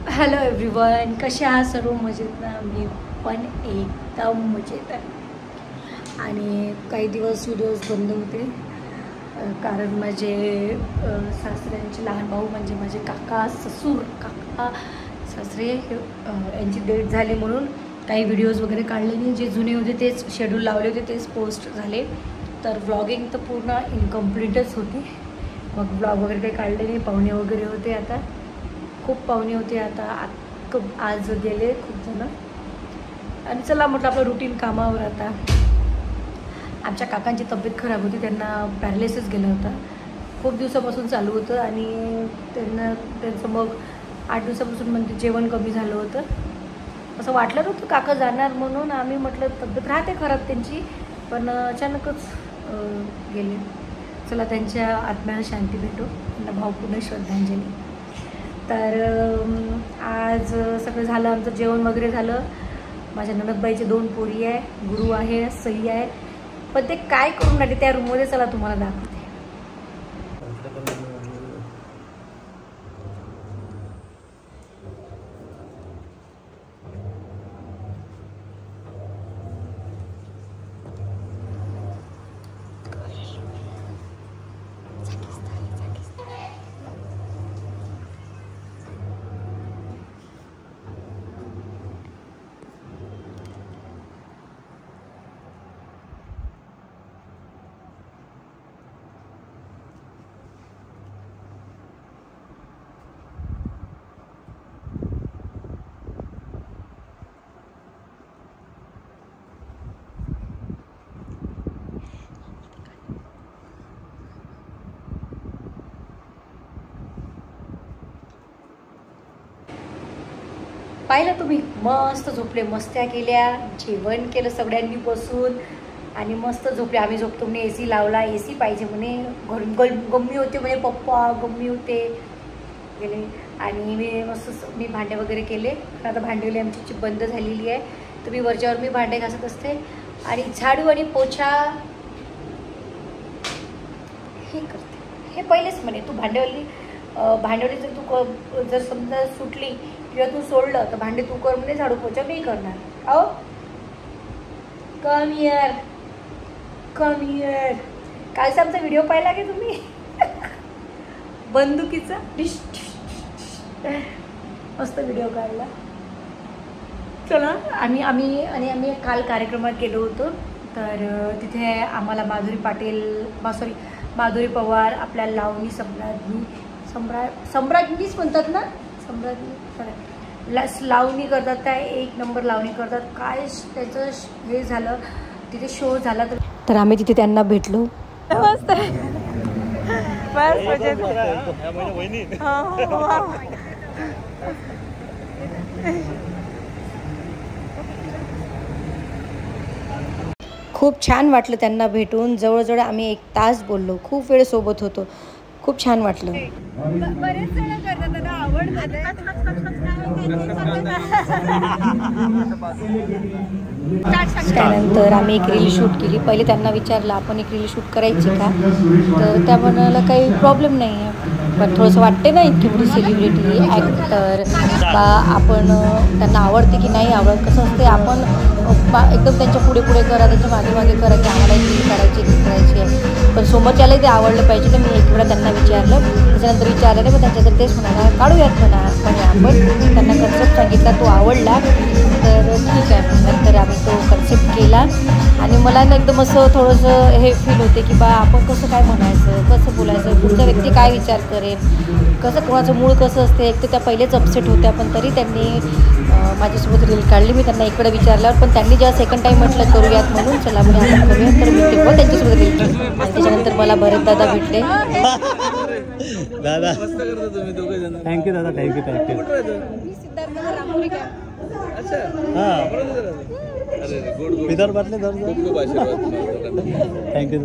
Hello everyone, कसे आहात सर्व? मजेत ना? मी पण एकदम मजेत आहे. आणि काही दिवस व्हिडिओज बंद होते कारण माझे सासऱ्यांचे लहान भाऊ म्हणजे माझे काका सासरे यांची डेट झाली म्हणून काही व्हिडिओज वगैरे काढले नाही. जे जुने होते तेच शेड्यूल लावले होते तेच पोस्ट झाले. तर व्लॉगिंग तर पूर्ण इनकम्प्लीटच होती. मग व्लॉग वगैरे काही काढले नाही. पाहुणे वगैरे होते, आता खूप पाहुणे होते. आता आज गेले खूप जण. आणि चला म्हटलं आपलं रुटीन कामावर. आता आमच्या काकांची तब्येत खराब होती, त्यांना पॅरालिसिस गेला होता. खूप दिवसापासून चालू होतं आणि त्यांचं मग 8 दिवसापासून म्हणजे जेवण कमी झालं होतं. असं वाटलं नव्हतं काका जाणार म्हणून. आम्ही म्हटलं तब्येत राहते खराब त्यांची, पण अचानकच गेले. चला त्यांच्या आत्म्याला शांती भेटो, त्यांना भावपूर्ण श्रद्धांजली. तर आज सगळं झालं, आमचं जेवण वगैरे झालं. माझ्या ननदबाईचे 2 पोरी आहे, गुरु आहे, सई आहे. पण ते काय करून राहिले त्या रूममध्ये, चला तुम्हाला दाखवते. पाहिलं तुम्ही, मस्त झोपले, मस्त्या केल्या, जेवण केलं सगळ्यांनी बसून आणि मस्त झोपले. आम्ही झोपतो म्हणे, AC लावला, AC पाहिजे म्हणे. घरून गम्मी होते म्हणे, पप्पा गम्मी होते गेले. आणि मी भांडे वगैरे केले. आता भांडेवाली आमची बंद झालेली आहे, तर मी वरच्यावर मी भांडे घासत असते. आणि झाडू आणि पोछा हे करते. हे पहिलेच म्हणे, तू भांडेवाली जर समजा सुटली किंवा तू सोडलं तर भांडे तू कर म्हणे, झाडू पोछा मी करणार. अहो कम हिअर. कालचा आमचा व्हिडिओ पाहिला की तुम्ही? बंदुकीचा मस्त व्हिडिओ काढला. चला, आम्ही काल कार्यक्रमात गेलो होतो. तर तिथे आम्हाला माधुरी पवार, आपल्या लावणी सम्राज्ञीच म्हणतात ना, लावणी करतात. त्या 1 नंबर लावणी करतात. काय त्याचं हे झालं तिथे, शो झाला. तर आम्ही तिथे त्यांना भेटलो. मस्त खूप छान वाटलं त्यांना भेटून. जवळजवळ आम्ही 1 तास बोललो, खूप वेळ सोबत होतो. खूप छान वाटलं. बरेच जण करतात ना, आवडतं. त्यानंतर आम्ही एक रील शूट केली. पहिले त्यांना विचारलं आपण एक रील शूट करायची का, तर त्या म्हणाला काही प्रॉब्लेम नाही आहे. पण थोडंसं वाटते ना, इतकी मोठी सेलिब्रिटी ॲक्टर बा, आपण त्यांना आवडते की नाही आवडत. कसं असते, आपण एकदम त्यांच्या पुढे करा, त्यांच्या मागे करा की आम्हाला एक रील करायची आहे. पण समोरच्यालाही ते आवडलं पाहिजे. तर मी 1 वेळा त्यांना विचारलं, त्याच्यानंतर विचारलं नाही, पण त्यांच्यानंतर तेच म्हणाला काढूयात म्हणा. पण आपण त्यांना कन्सेप्ट सांगितला, तो आवडला तर ठीक आहे. नंतर आम्ही तो कन्सेप्ट केला. आणि मला ना एकदम असं थोडंसं हे फील होते की बा, आपण कसं काय म्हणायचं, कसं बोलायचं, पुढचा व्यक्ती काय विचार करेल, कसं कोणाचं मूळ कसं असते. एक तर त्या पहिलेच अपसेट होत्या, पण तरी त्यांनी माझ्यासोबत रील काढली. मी त्यांना 1 वेळा विचारल्यावर, पण त्यांनी जेव्हा 2nd टाईम म्हटलं करूयात म्हणून, चला मी आता करूयात, तर मी तेव्हा त्यांच्यासोबत रील केली. आणि त्याच्यानंतर मला भरत दादा भेटले. दादा थँक्यू दादा, थँक्यू. विदर्भातले थँक्यू.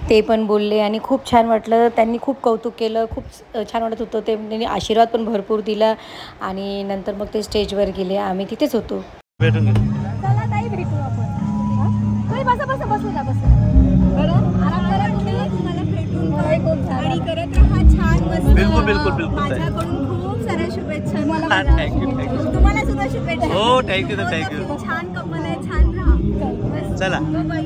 ते पण बोलले आणि खूप छान वाटलं. त्यांनी खूप कौतुक केलं, खूप छान वाटत होतं. त्यांनी आशीर्वाद पण भरपूर दिला. आणि नंतर मग ते स्टेजवर गेले, आम्ही तिथेच होतो. भेटून चला ताई, भेटू आपण. बसू द्या. बरं, आराम करा तुम्ही. तुम्हाला भेटून आणि करत राहा छान. मस्त. बिलकुल बिलकुल बिलकुल माझ्याकडून खूप साऱ्या शुभेच्छा. Thank you thank you. तुम्हाला सुद्धा शुभेच्छा. हो, thank you, thank you. छान कपल आहे, छान राहा. बस. चला. Bye-bye.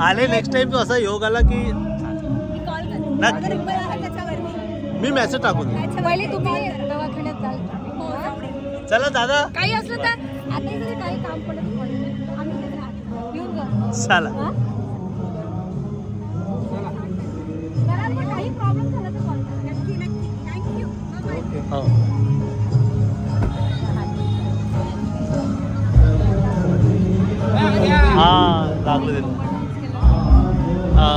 आले नेक्स्ट टाइम असा योग आला की मी कॉल करते. नक्की. माझा नंबर आहे त्याच्यावरती. मी मेसेज टाकून देईन. अच्छा, पहिले तुम्ही दवाखान्यात जाल. हो, जाऊ. चला दादा काही असलं तर आता जरी काही काम पडलं तर call करा. आम्ही तिथे राहतो. येऊन जा. चला. हा? घरात पण काही प्रॉब्लेम झाला तर कॉल करा. नक्की नक्की. थँक्यू. Bye-bye. हो. हा लागू दे. हा.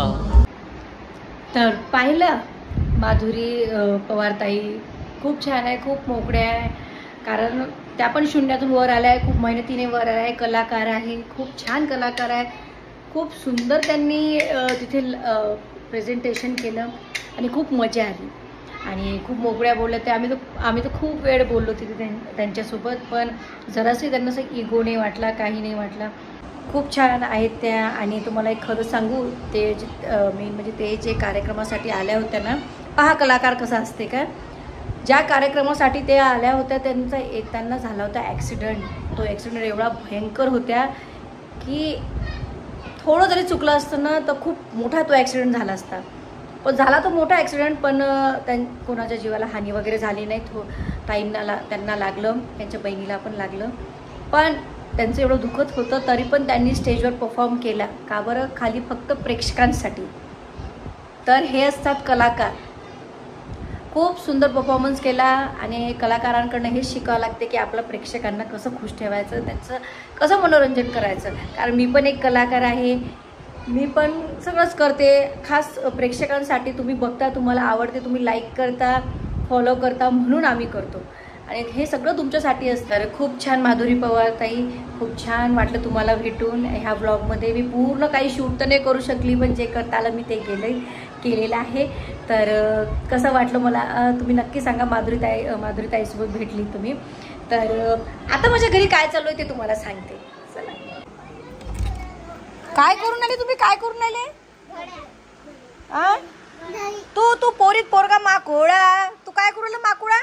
तर पाहिलं माधुरी पवारताई खूप छान आहे, खूप मोकळ्या आहे. कारण त्या पण शून्यातून वर आल्या आहे, खूप मेहनतीने वर आल्या आहे, कलाकार आहे, खूप छान कलाकार आहे. खूप सुंदर त्यांनी तिथे प्रेझेंटेशन केलं आणि खूप मजा आली आणि खूप मोकळ्या बोलल्या. ते आम्ही तर खूप वेळ बोललो तिथे त्यांच्यासोबत, पण जरासही त्यांना असं इगो नाही वाटला, काही नाही वाटला. खूप छान आहेत त्या. आणि तुम्हाला एक खरं सांगू, ते मेन म्हणजे ते जे कार्यक्रमासाठी आल्या होत्या ना, पहा कलाकार कसा असते का, ज्या कार्यक्रमासाठी ते आल्या होत्या त्यांचा येताना झाला होता ॲक्सिडेंट. तो ॲक्सिडेंट एवढा भयंकर होत्या की थोडं जरी चुकलं असतं ना तर खूप मोठा तो ॲक्सिडेंट झाला असता. पण झाला तो मोठा ॲक्सिडेंट, पण कोणाच्या जीवाला हानी वगैरे झाली नाही. ताईंना त्यांना लागलं, त्यांच्या बहिणीला पण लागलं, पण त्यांचं एवढं दुखत होतं तरी पण त्यांनी स्टेजवर परफॉर्म केला. का बरं? खाली फक्त प्रेक्षकांसाठी. तर हे असतात कलाकार. खूप सुंदर परफॉर्मन्स केला आणि कलाकारांकडनं हेच शिकावं लागते की आपल्या प्रेक्षकांना कसं खुश ठेवायचं, त्यांचं कसं मनोरंजन करायचं. कारण मी पण एक कलाकार आहे, मी पण सगळंच करते खास प्रेक्षकांसाठी. तुम्ही बघता, तुम्हाला आवडते, तुम्ही लाईक करता, फॉलो करता, म्हणून आम्ही करतो आणि हे सगळं तुमच्यासाठी असतं. खूप छान माधुरी पवार ताई, खूप छान वाटलं तुम्हाला भेटून ह्या ब्लॉगमध्ये. मी पूर्ण काही शूट तर नाही करू शकली, पण जे करता आलं मी ते केलेलं आहे. तर कसं वाटलं मला तुम्ही नक्की सांगा. माधुरी ताईसोबत भेटली तुम्ही. तर आता माझ्या घरी काय चालू आहे ते तुम्हाला सांगते. चला. काय करून आले तुम्ही? काय करून आले? तू पोरीत पोरगा माकोळा. तू काय करू राहिला माकोळा?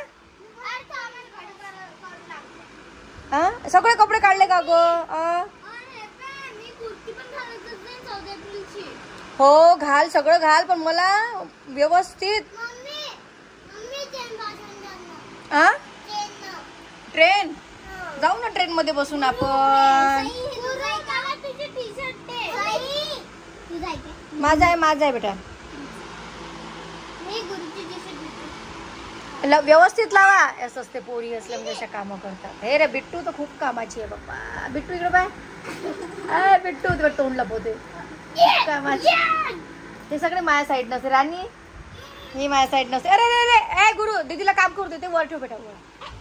सगळे कपडे काढले का ग? हो घाल, सगळं घाल, पण मला व्यवस्थित. ट्रेन जाऊ ना, ट्रेन मध्ये बसून आपण. माझा आहे बेटा. व्यवस्थित लावा. असं असते, पोरी असल्या म्हणजे अशा कामं करतात. हे रे बिट्टू तर खूप कामाची आहे बाप्पा. बिट्टू इकडे बाय. बिट्टू ते तोंड लपवते कामाची. ते सगळे माझ्या साईड नसते. राणी ही माझ्या साईड नसते. अरे रे गुरु, दीदीला काम करू दे, ते वर ठेव बेटा वर.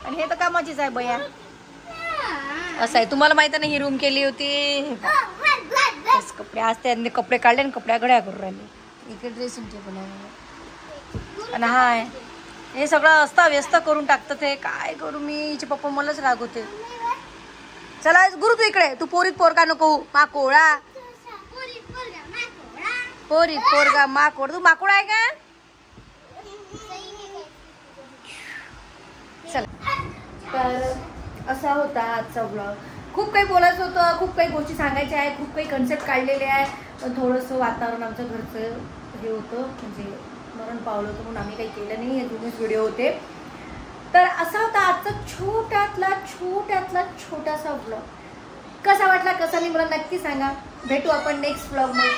आणि हे तर कामाचीच आहे बया. असं आहे. तुम्हाला माहिती नाही ही रूम केली होती. कपडे आज त्यांनी कपडे काढले आणि कपड्या घड्या करून राहिले. इकडे ड्रेसिंग टेबल आहे आणि हाय हे सगळं असता व्यस्त करून टाकतं. ते काय करू मी? हिचे पप्पा मलाच रागवते. चला गुरु, तू इकडे. तू पोरीत पोरगा नको माकोळा. पोरीत पोरगा माकोड. तू माकोळा आहे का? चला. तर असा होता आजचा ब्लॉग. खूप काही बोलायचं होतं, खूप काही गोष्टी सांगायच्या आहे, खूप काही कन्सेप्ट काढलेले आहे. पण थोडंसं वातावरण आमचं घरचं हे होतं, म्हणजे मरण पावलं होतं म्हणून आम्ही काही केलं नाही. हे दोनच व्हिडिओ होते. तर असा होता आजचा छोटासा ब्लॉग. कसा वाटला, कसा नाही मला नक्की सांगा. भेटू आपण नेक्स्ट ब्लॉगमध्ये.